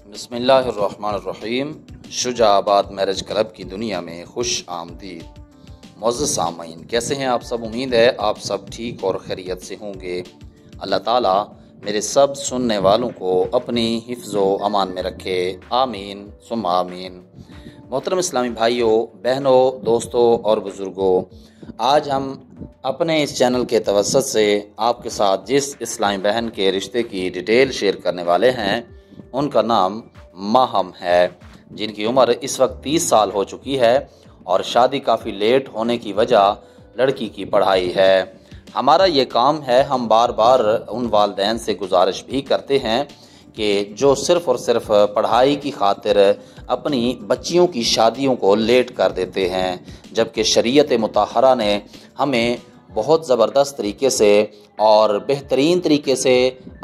बिस्मिल्लाहिर्रहमानिर्रहीम। Shujabad marriage club की दुनिया में खुश आमदीद। मुअज़्ज़ज़ सामीन, कैसे हैं आप सब? उम्मीद है आप सब ठीक और खैरियत से होंगे। अल्लाह ताला मेरे सब सुनने वालों को अपनी हिफ्ज़ो अमान में रखे, आमीन सुम्मा आमीन। मोहतरम इस्लामी भाइयों, बहनों, दोस्तों और बुज़ुर्गों, आज हम अपने इस चैनल के तवस्सुत से आपके साथ जिस इस्लामी बहन के रिश्ते की डिटेल शेयर करने वाले हैं उनका नाम माहम है, जिनकी उम्र इस वक्त 30 साल हो चुकी है और शादी काफ़ी लेट होने की वजह लड़की की पढ़ाई है। हमारा ये काम है, हम बार बार उन वालिदैन से गुजारिश भी करते हैं कि जो सिर्फ़ और सिर्फ पढ़ाई की खातिर अपनी बच्चियों की शादियों को लेट कर देते हैं, जबकि शरीयत मुतहरा ने हमें बहुत ज़बरदस्त तरीके से और बेहतरीन तरीके से,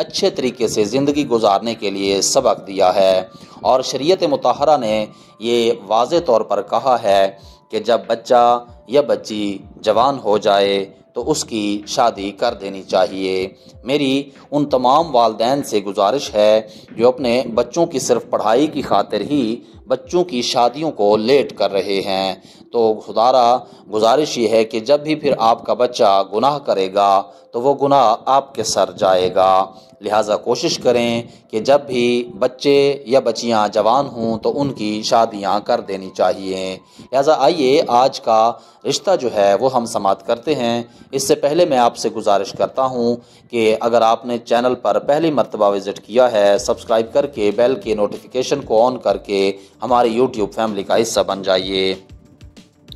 अच्छे तरीके से ज़िंदगी गुजारने के लिए सबक दिया है। और शरीयत मुतहरा ने ये वाज़े तौर पर कहा है कि जब बच्चा या बच्ची जवान हो जाए तो उसकी शादी कर देनी चाहिए। मेरी उन तमाम वालिदैन से गुजारिश है जो अपने बच्चों की सिर्फ पढ़ाई की खातिर ही बच्चों की शादियों को लेट कर रहे हैं, तो खुदारा गुजारिश ये है कि जब भी फिर आपका बच्चा गुनाह करेगा तो वो गुनाह आपके सर जाएगा। लिहाजा कोशिश करें कि जब भी बच्चे या बच्चियां जवान हों तो उनकी शादियां कर देनी चाहिए। लिहाजा आइए आज का रिश्ता जो है वो हम समाप्त करते हैं। इससे पहले मैं आपसे गुजारिश करता हूं कि अगर आपने चैनल पर पहली मर्तबा विज़िट किया है, सब्सक्राइब करके बेल के नोटिफिकेशन को ऑन करके हमारी यूट्यूब फैमिली का हिस्सा बन जाइए।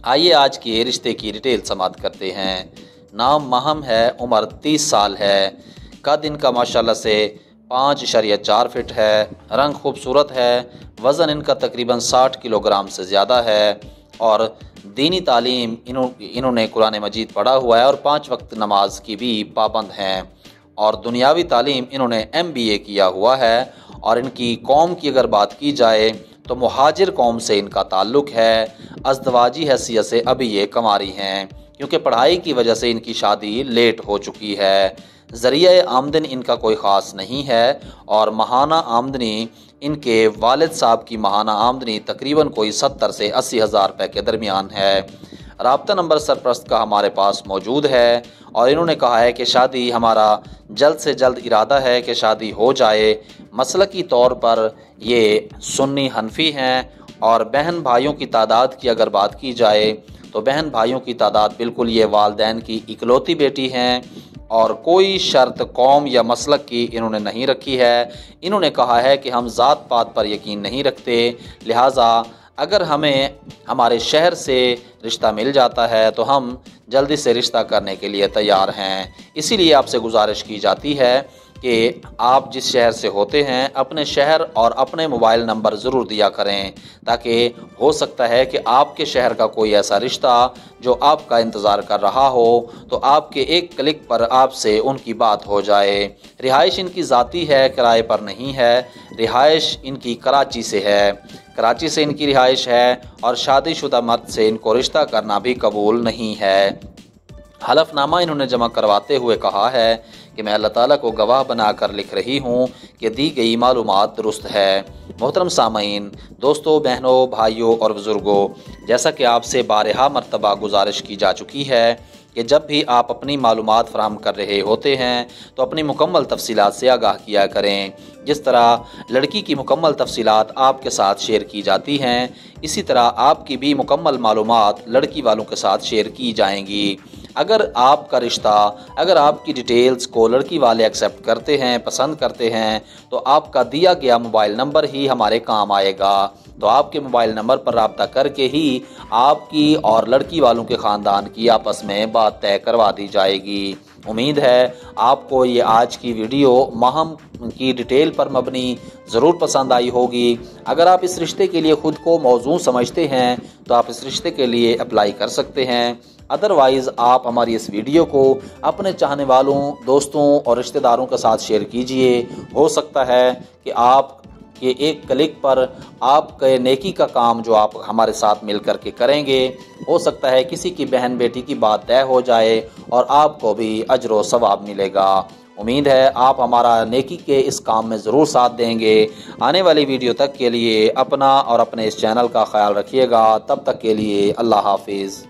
आइए आज के रिश्ते की डिटेल समाप्त करते हैं। नाम माहम है, उम्र 30 साल है, कद इनका माशाल्लाह से 5.4 फिट है, रंग खूबसूरत है, वज़न इनका तकरीबन 60 किलोग्राम से ज़्यादा है और दीनी तालीम इन्होंने कुरान मजीद पढ़ा हुआ है और 5 वक्त नमाज की भी पाबंद हैं और दुनियावी तालीम इन्होंने MBA किया हुआ है। और इनकी कौम की अगर बात की जाए तो मुहाजिर कौम से इनका ताल्लुक़ है। अज़दवाजी हैसियत से अभी ये कमारी हैं क्योंकि पढ़ाई की वजह से इनकी शादी लेट हो चुकी है। ज़रिया आमदनी इनका कोई ख़ास नहीं है और माहाना आमदनी इनके वालिद साहब की माहाना आमदनी तकरीबन कोई 70 से 80 हज़ार रुपये के दरमियान है। राब्ता नंबर सरपरस्त का हमारे पास मौजूद है और इन्होंने कहा है कि शादी हमारा जल्द से जल्द इरादा है कि शादी हो जाए। मसलकी तौर पर ये सुन्नी हनफी हैं और बहन भाइयों की तादाद की अगर बात की जाए तो बहन भाइयों की तादाद बिल्कुल ये वालिदैन की इकलौती बेटी हैं और कोई शर्त कौम या मसलक की इन्होंने नहीं रखी है। इन्होंने कहा है कि हम ज़ात पात पर यकीन नहीं रखते, लिहाजा अगर हमें हमारे शहर से रिश्ता मिल जाता है तो हम जल्दी से रिश्ता करने के लिए तैयार हैं। इसीलिए आपसे गुजारिश की जाती है कि आप जिस शहर से होते हैं अपने शहर और अपने मोबाइल नंबर ज़रूर दिया करें, ताकि हो सकता है कि आपके शहर का कोई ऐसा रिश्ता जो आपका इंतज़ार कर रहा हो तो आपके एक क्लिक पर आपसे उनकी बात हो जाए। रिहाइश इनकी ज़ाती है, किराए पर नहीं है। रिहाइश इनकी कराची से है, कराची से इनकी रिहाइश है और शादीशुदा मर्द से इनको रिश्ता करना भी कबूल नहीं है। हलफनामा इन्होंने जमा करवाते हुए कहा है कि मैं अल्लाह ताला को गवाह बनाकर लिख रही हूँ कि दी गई मालूमात दुरुस्त है। मोहतरम सामीन, दोस्तों, बहनों, भाइयों और बुज़ुर्गों, जैसा कि आपसे बारहा मरतबा गुजारिश की जा चुकी है कि जब भी आप अपनी मालूमात फराहम कर रहे होते हैं तो अपनी मुकम्मल तफसीलात से आगाह किया करें। जिस तरह लड़की की मुकम्मल तफसीलात आपके साथ शेयर की जाती हैं, इसी तरह आपकी भी मुकम्मल मालूमात लड़की वालों के साथ शेयर की जाएंगी। अगर आपका रिश्ता, अगर आपकी डिटेल्स को लड़की वाले एक्सेप्ट करते हैं, पसंद करते हैं, तो आपका दिया गया मोबाइल नंबर ही हमारे काम आएगा। तो आपके मोबाइल नंबर पर रब्ता करके ही आपकी और लड़की वालों के ख़ानदान की आपस में बात तय करवा दी जाएगी। उम्मीद है आपको ये आज की वीडियो माहम की डिटेल पर मबनी ज़रूर पसंद आई होगी। अगर आप इस रिश्ते के लिए ख़ुद को मौजूद समझते हैं तो आप इस रिश्ते के लिए अप्लाई कर सकते हैं। अदरवाइज़ आप हमारी इस वीडियो को अपने चाहने वालों, दोस्तों और रिश्तेदारों के साथ शेयर कीजिए। हो सकता है कि आप कि एक क्लिक पर आपके नेकी का काम जो आप हमारे साथ मिल कर के करेंगे, हो सकता है किसी की बहन बेटी की बात तय हो जाए और आपको भी अजर व सवाब मिलेगा। امید ہے آپ ہمارا نیکی کے اس کام میں ضرور ساتھ دیں گے۔ آنے والی ویڈیو تک کے لیے اپنا اور اپنے اس چینل کا خیال رکھیے گا۔ تب تک کے لیے اللہ حافظ۔